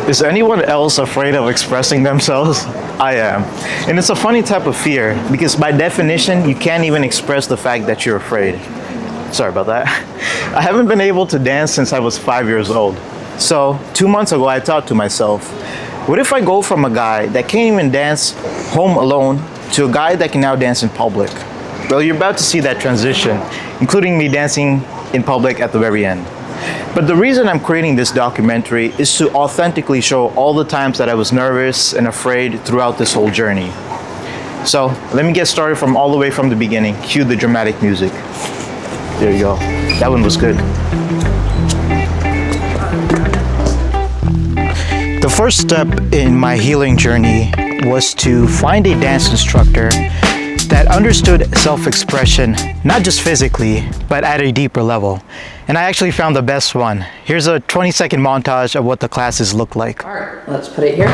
Is anyone else afraid of expressing themselves? I am. And it's a funny type of fear because by definition, you can't even express the fact that you're afraid. Sorry about that. I haven't been able to dance since I was 5 years old. So 2 months ago, I thought to myself, what if I go from a guy that can't even dance home alone to a guy that can now dance in public? Well, you're about to see that transition, including me dancing in public at the very end. But the reason I'm creating this documentary is to authentically show all the times that I was nervous and afraid throughout this whole journey. So let me get started from all the way from the beginning. Cue the dramatic music. There you go. That one was good. The first step in my healing journey was to find a dance instructor that understood self-expression, not just physically, but at a deeper level. And I actually found the best one. Here's a 20-second montage of what the classes look like. All right, let's put it here.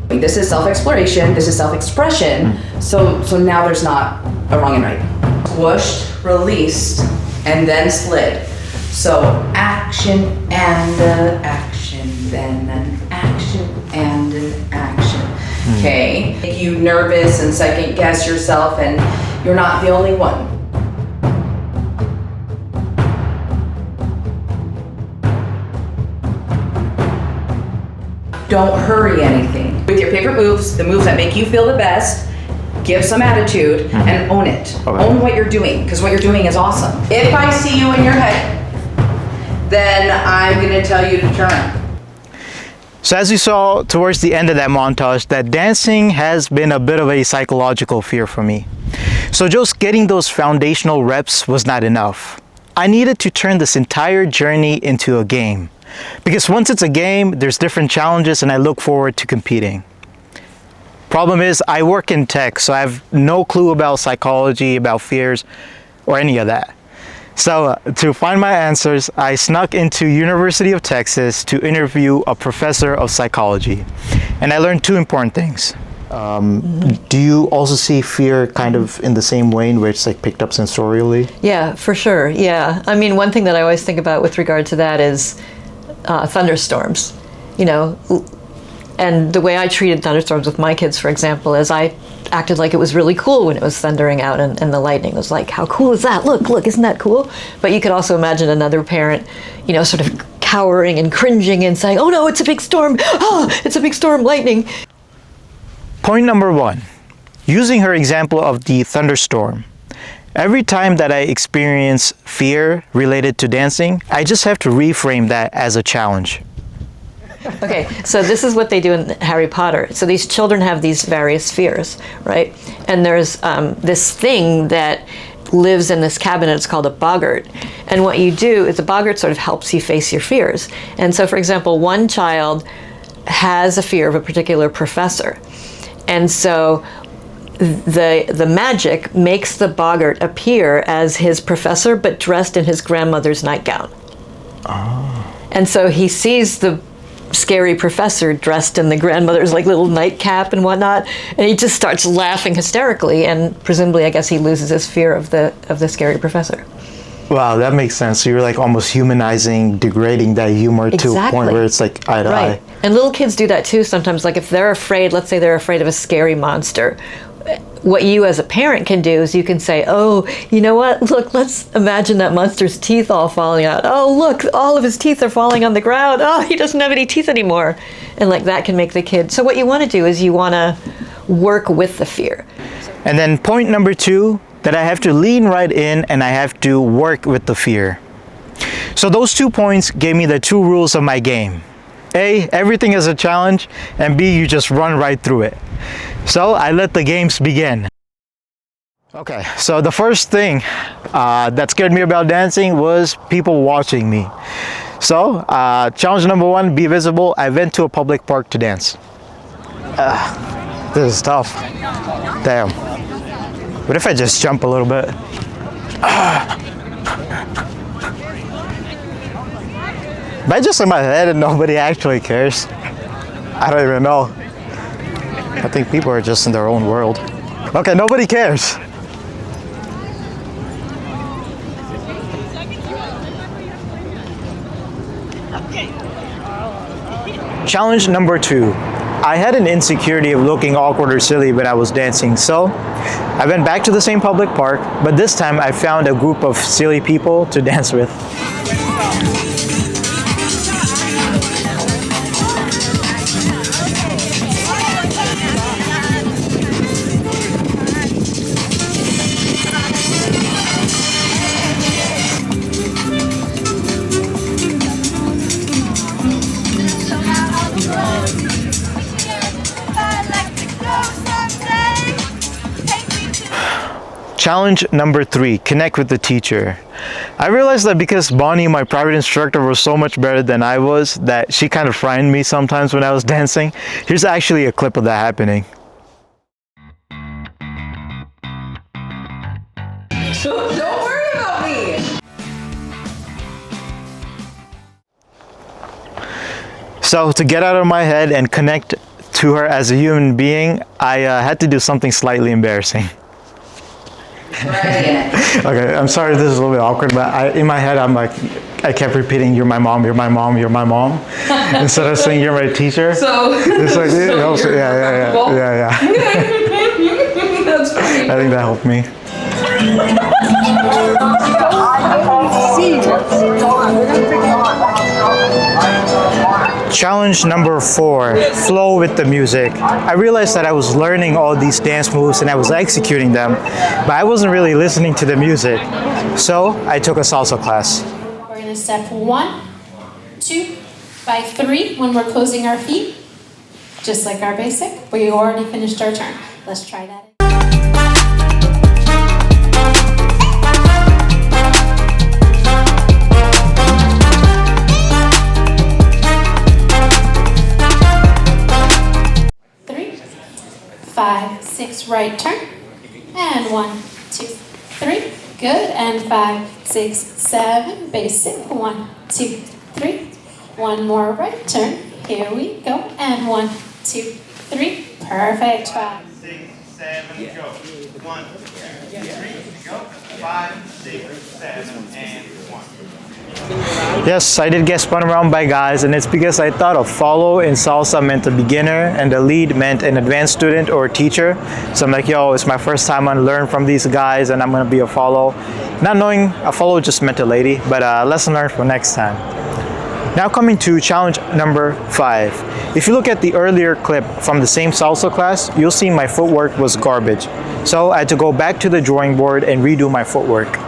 This is self-exploration, this is self-expression, so now there's not a wrong and right. Squished, released, and then slid. So action and an action, then an action and an action. Okay? Make you nervous and second guess yourself, and you're not the only one. Don't hurry anything. With your favorite moves, the moves that make you feel the best, give some attitude and own it. Okay. Own what you're doing, because what you're doing is awesome. If I see you in your head, then I'm gonna tell you to turn. So as you saw towards the end of that montage, that dancing has been a bit of a psychological fear for me. So just getting those foundational reps was not enough. I needed to turn this entire journey into a game. Because once it's a game, there's different challenges and I look forward to competing. Problem is, I work in tech, so I have no clue about psychology, about fears, or any of that. So to find my answers, I snuck into University of Texas to interview a professor of psychology. And I learned two important things. Do you also see fear kind of in the same way in which it's like picked up sensorially? Yeah, for sure, yeah. I mean, one thing that I always think about with regard to that is thunderstorms, you know, and the way I treated thunderstorms with my kids, for example, is I acted like it was really cool when it was thundering out and the lightning was like, how cool is that? Look, isn't that cool? But you could also imagine another parent, you know, sort of cowering and cringing and saying, oh no, it's a big storm. Oh, it's a big storm, lightning. Point number one, using her example of the thunderstorm. Every time that I experience fear related to dancing, I just have to reframe that as a challenge. Okay, so this is what they do in Harry Potter. So these children have these various fears, right? And there's this thing that lives in this cabinet. It's called a boggart. And what you do is a boggart sort of helps you face your fears. And so, for example, one child has a fear of a particular professor. And so the magic makes the boggart appear as his professor, but dressed in his grandmother's nightgown. Oh. And so he sees the scary professor dressed in the grandmother's like little nightcap and whatnot, and he just starts laughing hysterically, and presumably, I guess, he loses his fear of the scary professor. Wow, that makes sense. So you're like almost humanizing, degrading that humor to a point where it's like eye to eye. And little kids do that too sometimes. Like if they're afraid, let's say they're afraid of a scary monster, what you as a parent can do is you can say, oh, you know what? Look, let's imagine that monster's teeth all falling out. Oh, look, all of his teeth are falling on the ground. Oh, he doesn't have any teeth anymore. And like that can make the kid. So what you want to do is you want to work with the fear. And then point number two, that I have to lean right in and I have to work with the fear. So those 2 points gave me the 2 rules of my game. A, everything is a challenge, and B, you just run right through it. So I let the games begin. Okay, so the first thing that scared me about dancing was people watching me. So challenge number 1, be visible. I went to a public park to dance. This is tough. Damn. What if I just jump a little bit? Am I just in my head and nobody actually cares? I don't even know. I think people are just in their own world. Okay, nobody cares. Challenge number 2. I had an insecurity of looking awkward or silly when I was dancing, so I went back to the same public park, but this time I found a group of silly people to dance with. Challenge number 3, connect with the teacher. I realized that because Bonnie, my private instructor, was so much better than I was, that she kind of frightened me sometimes when I was dancing. Here's actually a clip of that happening. Don't worry about me. So to get out of my head and connect to her as a human being, I had to do something slightly embarrassing. Okay, I'm sorry if this is a little bit awkward, but in my head, I kept repeating, "You're my mom, you're my mom, you're my mom," instead of saying, "You're my teacher." So, It's like, it helps, yeah. That's funny. I think that helped me. Challenge number 4, flow with the music. I realized that I was learning all these dance moves and I was executing them, but I wasn't really listening to the music. So I took a salsa class. We're going to step 1, 2, by 3 when we're closing our feet, just like our basic. We already finished our turn. Let's try that. Five, 6, right turn, and 1, 2, 3, good, and 5, 6, 7, basic, 1, 2, 3, one more right turn, here we go, and 1, 2, 3, perfect, 5, 6, 7, go. 1, 2, 3, go. 5, 6, 7, and 1. Yes, I did get spun around by guys, and it's because I thought a follow in salsa meant a beginner and the lead meant an advanced student or teacher. So I'm like, yo, it's my first time I'm gonna learn from these guys and I'm gonna be a follow. Not knowing a follow just meant a lady, but lesson learned for next time. Now coming to challenge number 5. If you look at the earlier clip from the same salsa class, you'll see my footwork was garbage. So I had to go back to the drawing board and redo my footwork.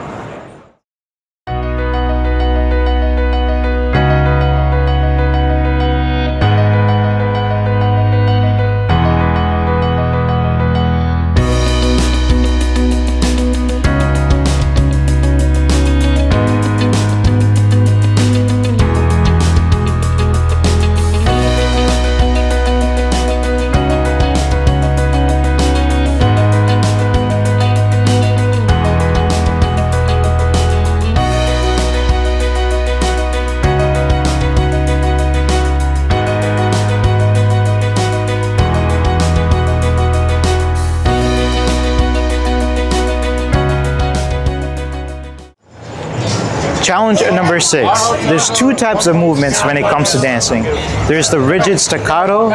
Challenge number 6. There's 2 types of movements when it comes to dancing. There's the rigid staccato,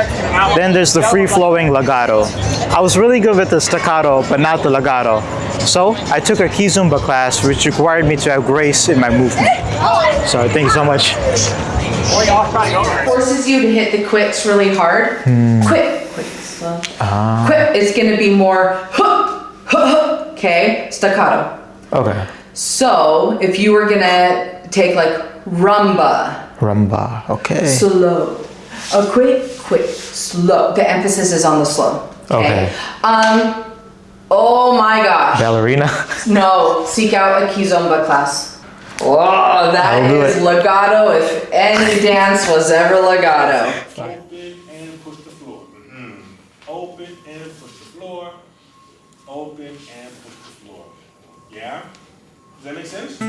then there's the free-flowing legato. I was really good with the staccato, but not the legato. So I took a Kizumba class, which required me to have grace in my movement. So thank you so much. Forces you to hit the quicks really hard. Quick, slow. Quick is going to be more okay, staccato. Okay. So if you were gonna take like rumba, Okay. slow, a quick, slow. The emphasis is on the slow. Okay. Oh my gosh. Ballerina. No, seek out a Kizomba class. Oh, that is legato. If any dance was ever legato. Open and push the floor. Open and push the floor. Open and push the floor. Yeah? Does that make sense?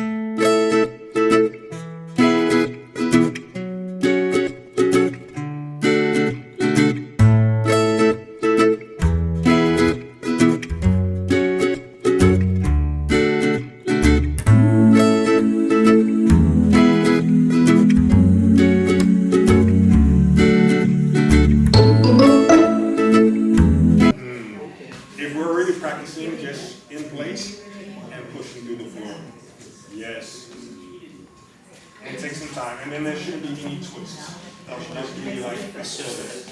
push in place and pushing through the floor. Yes. And take some time. And then there shouldn't be any twists. That should just be like a surface.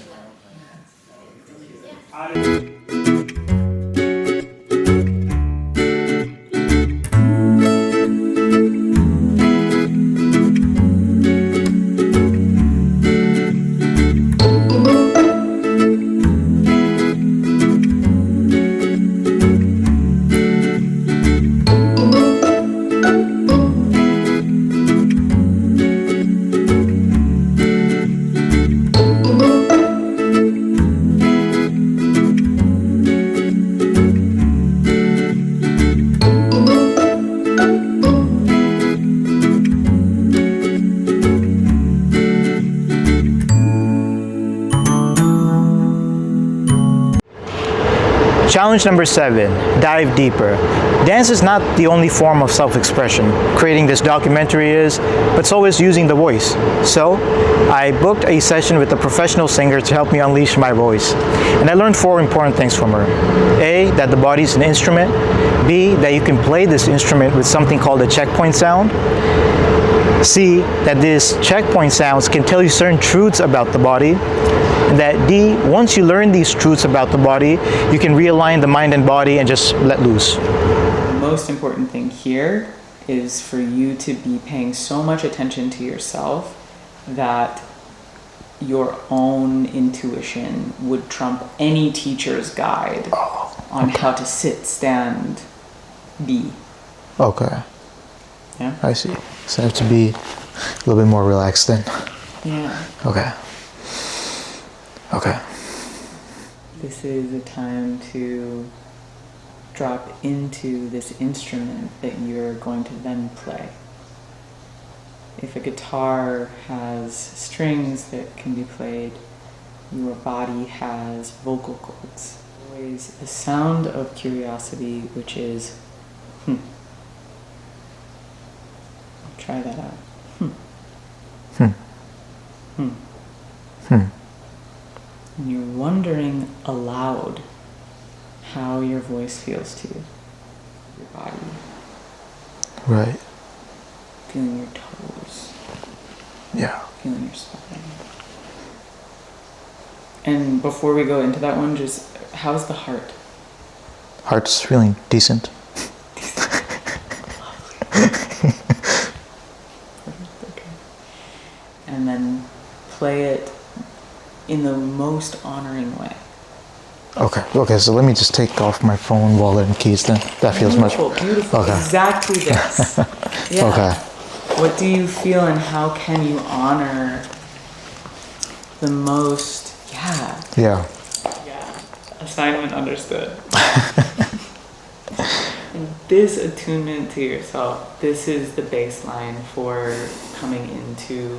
Challenge number 7, dive deeper. Dance is not the only form of self-expression. Creating this documentary is, but so is using the voice. So, I booked a session with a professional singer to help me unleash my voice. And I learned 4 important things from her. A, that the body is an instrument. B, that you can play this instrument with something called a checkpoint sound. C, that these checkpoint sounds can tell you certain truths about the body. And that D, once you learn these truths about the body, you can realign the mind and body and just let loose. The most important thing here is for you to be paying so much attention to yourself that your own intuition would trump any teacher's guide on how to sit, stand, be. Okay. Yeah? I see. So I have to be a little bit more relaxed then. Yeah. Okay. Okay. This is a time to drop into this instrument that you're going to then play. If a guitar has strings that can be played, your body has vocal cords. Always a sound of curiosity, which is Try that out. And you're wondering aloud how your voice feels to you, your body. Right. Feeling your toes. Yeah. Feeling your spine. And before we go into that one, just how's the heart? Heart's feeling decent. Okay. And then play it in the most honoring way. Okay, so let me just take off my phone, wallet, and keys then. That feels Beautiful, much... beautiful. Okay. Exactly this. Yeah. Okay. What do you feel and how can you honor the most, Yeah. assignment understood. And this attunement to yourself, this is the baseline for coming into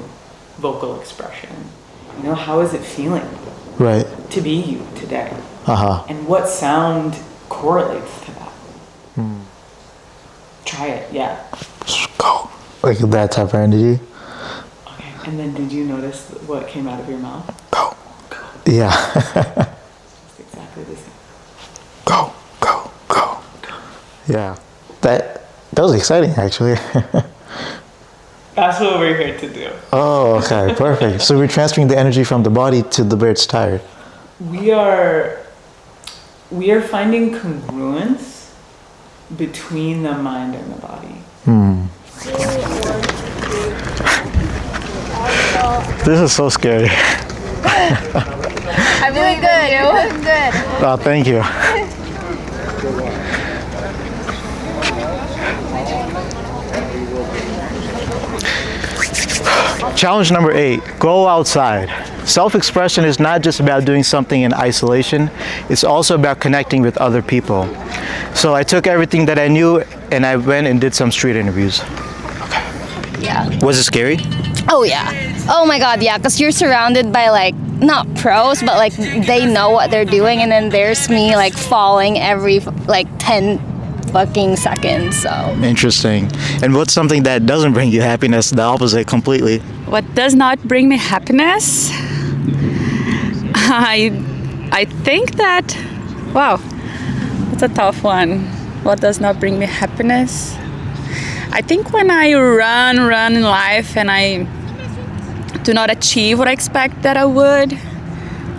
vocal expression. You know, how is it feeling Right. to be you today? Uh-huh. And what sound correlates to that? Try it, yeah. Just go. Like that type of energy. Okay, and then did you notice what came out of your mouth? Go. Yeah. It's exactly the same. Go. Yeah. That was exciting, actually. That's what we're here to do. Oh, okay, perfect. So we're transferring the energy from the body to the where it's tired. We are finding congruence between the mind and the body. This is so scary. I'm doing good. You're doing good. Oh, thank you. Challenge number 8, go outside. Self-expression is not just about doing something in isolation, it's also about connecting with other people. So I took everything that I knew and I went and did some street interviews. Yeah. Was it scary? Oh yeah. Oh my god, yeah, because you're surrounded by like, not pros, but like they know what they're doing, and then there's me like falling every like 10 fucking seconds, so. Interesting. And what's something that doesn't bring you happiness, the opposite completely? What does not bring me happiness? I think that, wow, that's a tough one. What does not bring me happiness? I think when I run in life and I do not achieve what I expect that I would,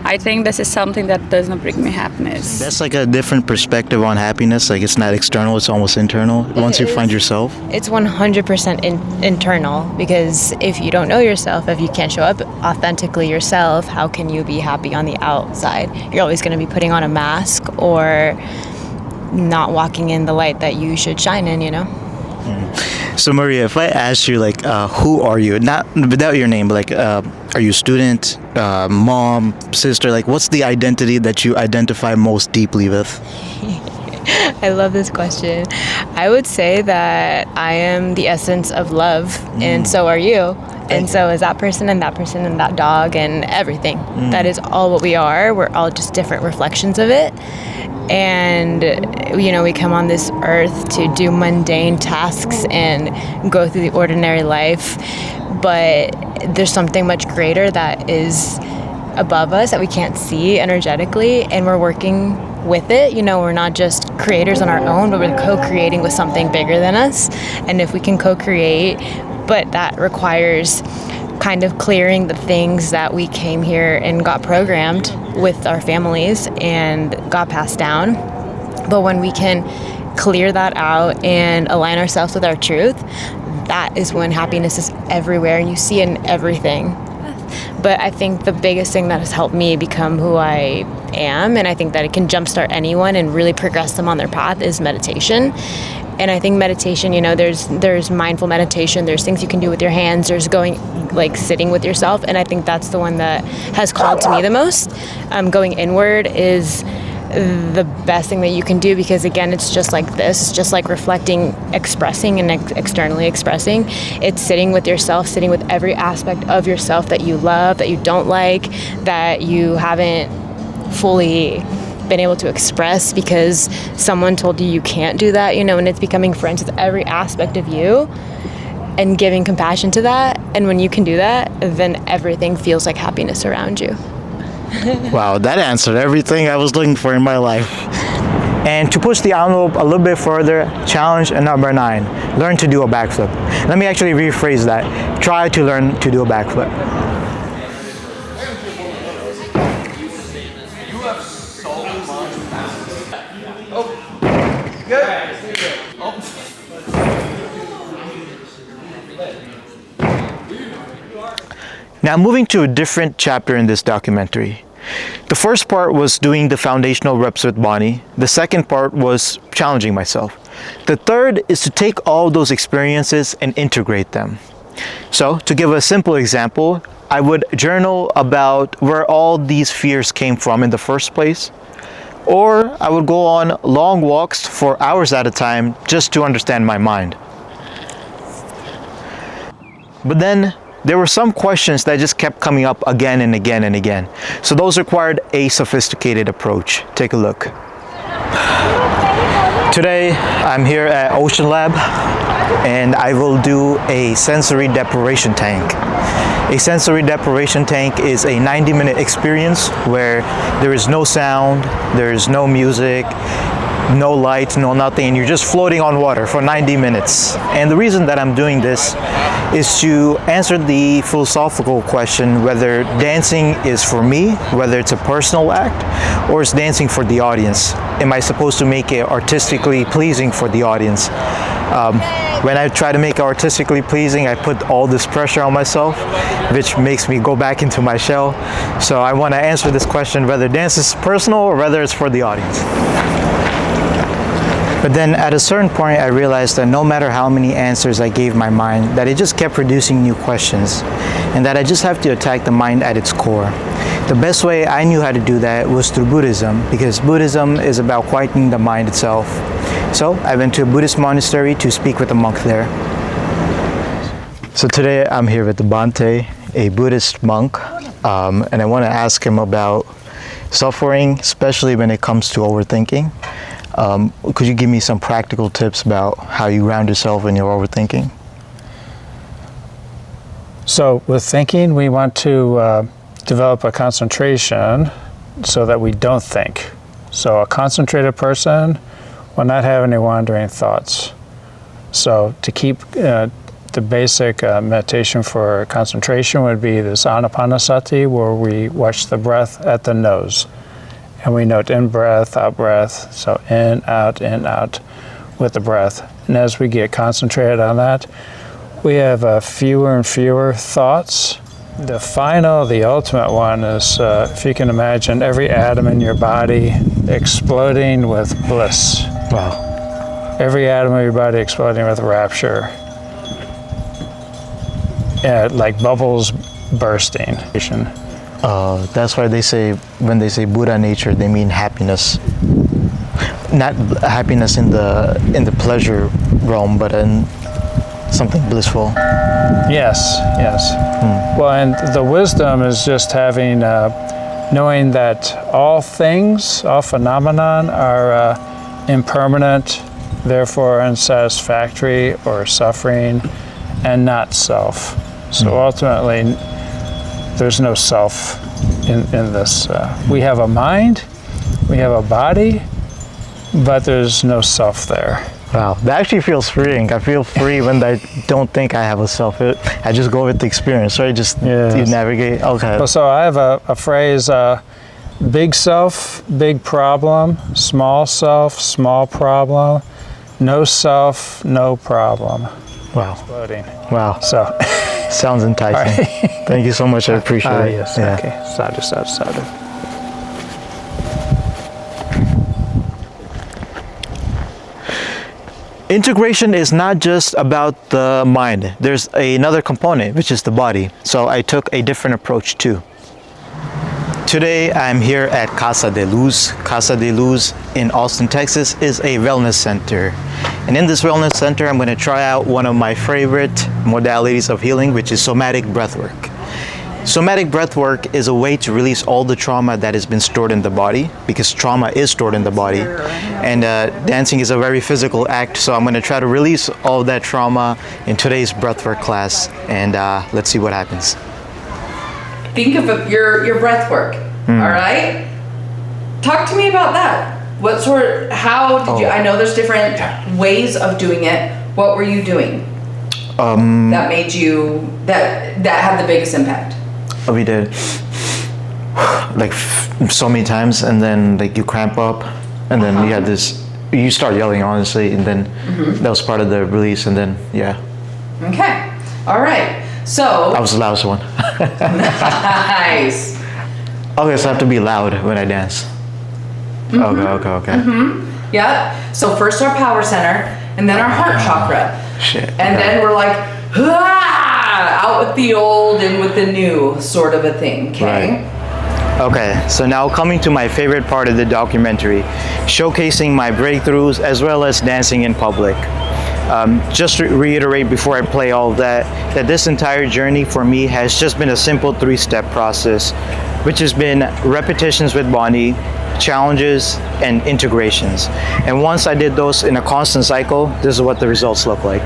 I think this is something that does not bring me happiness. That's like a different perspective on happiness. Like it's not external, it's almost internal. Once you find yourself. It's 100% internal, because if you don't know yourself, if you can't show up authentically yourself, how can you be happy on the outside? You're always going to be putting on a mask or not walking in the light that you should shine in, you know? So Maria, if I asked you like, who are you? Not without your name, but like, are you a student, mom, sister? Like, what's the identity that you identify most deeply with? I love this question. I would say that I am the essence of love, and so are you. And so is that person and that dog and everything. That is all what we are. We're all just different reflections of it. And, you know, we come on this earth to do mundane tasks and go through the ordinary life. But there's something much greater that is above us that we can't see energetically, and we're working with it. You know, we're not just creators on our own, but we're co-creating with something bigger than us. And if we can co-create, but that requires kind of clearing the things that we came here and got programmed with our families and got passed down. But when we can clear that out and align ourselves with our truth, that is when happiness is everywhere and you see it in everything. But I think the biggest thing that has helped me become who I am, and I think that it can jumpstart anyone and really progress them on their path, is meditation. And I think meditation, you know, there's mindful meditation, there's things you can do with your hands, there's going, like, sitting with yourself, and I think that's the one that has called to me the most. Going inward is the best thing that you can do, because again, it's just like this, it's just like reflecting, expressing, and externally expressing. It's sitting with yourself, sitting with every aspect of yourself that you love, that you don't like, that you haven't fully been able to express because someone told you can't do that, you know, and it's becoming friends with every aspect of you and giving compassion to that. And when you can do that, then everything feels like happiness around you. Wow, that answered everything I was looking for in my life. And to push the envelope a little bit further, challenge number 9, learn to do a backflip. Let me actually rephrase that. Try to learn to do a backflip. Now moving to a different chapter in this documentary. The first part was doing the foundational reps with Bonnie. The second part was challenging myself. The third is to take all those experiences and integrate them. So to give a simple example, I would journal about where all these fears came from in the first place. Or I would go on long walks for hours at a time just to understand my mind. But then there were some questions that just kept coming up again and again and again. So those required a sophisticated approach. Take a look. Today, I'm here at Ocean Lab, and I will do a sensory deprivation tank. A sensory deprivation tank is a 90-minute experience where there is no sound, there is no music, no lights, no nothing, and you're just floating on water for 90 minutes. And the reason that I'm doing this is to answer the philosophical question whether dancing is for me, whether it's a personal act, or is dancing for the audience. Am I supposed to make it artistically pleasing for the audience? When I try to make it artistically pleasing, I put all this pressure on myself, which makes me go back into my shell. So I want to answer this question whether dance is personal or whether it's for the audience. But then at a certain point, I realized that no matter how many answers I gave my mind, that it just kept producing new questions, and that I just have to attack the mind at its core. The best way I knew how to do that was through Buddhism, because Buddhism is about quietening the mind itself. So I went to a Buddhist monastery to speak with a monk there. So today I'm here with Bante, a Buddhist monk, and I want to ask him about suffering, especially when it comes to overthinking. Could you give me some practical tips about how you ground yourself when you're overthinking? So with thinking, we want to develop a concentration so that we don't think. So a concentrated person will not have any wandering thoughts. So to keep the basic meditation for concentration would be this anapanasati, where we watch the breath at the nose. And we note in breath, out breath, so in, out, with the breath. And as we get concentrated on that, we have fewer and fewer thoughts. The final, the ultimate one is, if you can imagine, every atom in your body exploding with bliss. Wow. Every atom of your body exploding with rapture. Yeah, like bubbles bursting. That's why they say, when they say Buddha nature, they mean happiness. Not happiness in the pleasure realm, but in something blissful. Yes. Well, and the wisdom is just having, knowing that all things, all phenomenon are impermanent, therefore unsatisfactory or suffering, and not self. So ultimately, there's no self in this. We have a mind, we have a body, but there's no self there. Wow, that actually feels freeing. I feel free when I don't think I have a self. I just go with the experience, right? Just you navigate. Okay. So I have a phrase, big self, big problem, small self, small problem, no self, no problem. Wow. Exploding. Wow. So sounds enticing. Right. Thank you so much. I appreciate it. Yes, Yeah. okay. Sadhu, sadhu, sadhu. Integration is not just about the mind. There's another component, which is the body. So I took a different approach too. Today I'm here at Casa de Luz. Casa de Luz in Austin, Texas is a wellness center. And in this wellness center, I'm going to try out one of my favorite modalities of healing, which is somatic breathwork. Somatic breathwork is a way to release all the trauma that has been stored in the body, because trauma is stored in the body. And dancing is a very physical act, so I'm going to try to release all of that trauma in today's breathwork class, and let's see what happens. Think of your breath work, all right? Talk to me about that. How did you, I know there's different ways of doing it. What were you doing that made you, that had the biggest impact? We did like so many times, and then like you cramp up, and then you had this, you start yelling honestly, and then that was part of the release, and then Okay, all right. So I was the loudest one. nice. Okay, so I have to be loud when I dance. Okay. Yeah. So first our power center, and then our heart chakra. Shit. And then we're like, out with the old and with the new, sort of a thing, okay? Right. Okay, so now coming to my favorite part of the documentary, showcasing my breakthroughs as well as dancing in public. Just to reiterate before I play all of that this entire journey for me has just been a simple 3-step process, which has been repetitions with Bonnie, challenges, and integrations. And once I did those in a constant cycle, this is what the results look like.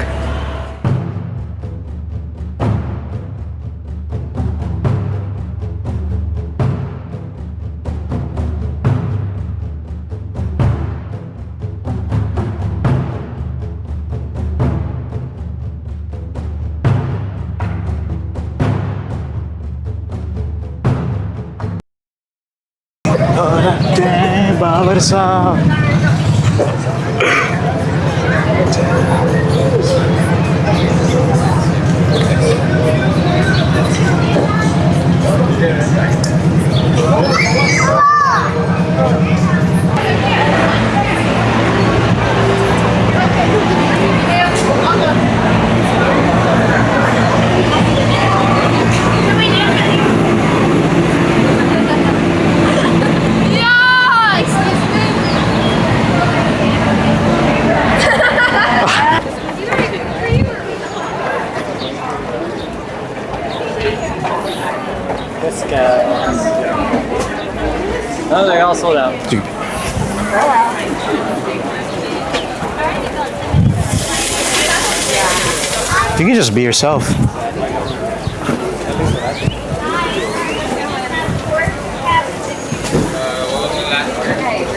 No, they're all sold out. Dude. You can just be yourself.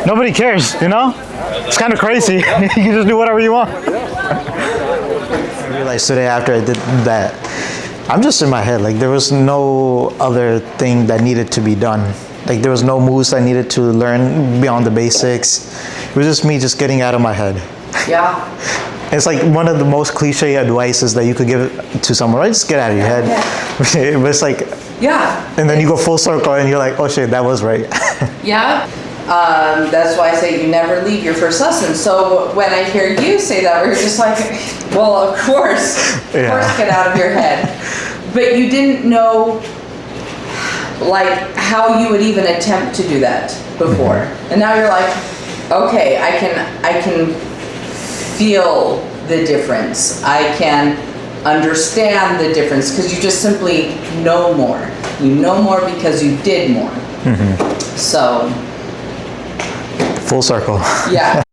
Nobody cares, you know? It's kind of crazy. You can just do whatever you want. I realized today after I did that, I'm just in my head. Like there was no other thing that needed to be done. Like there was no moves I needed to learn beyond the basics. It was just me just getting out of my head. Yeah. It's like one of the most cliche advices that you could give to someone, right? Just get out of your head. Yeah. But it's like, Yeah. and then you go full circle and you're like, oh shit, that was right. Yeah. That's why I say you never leave your first lesson. So when I hear you say that, we're just like, well, of course get out of your head. But you didn't know like how you would even attempt to do that before. And now you're like, okay, I can feel the difference. I can understand the difference because you just simply know more. You know more because you did more. So Full circle. yeah.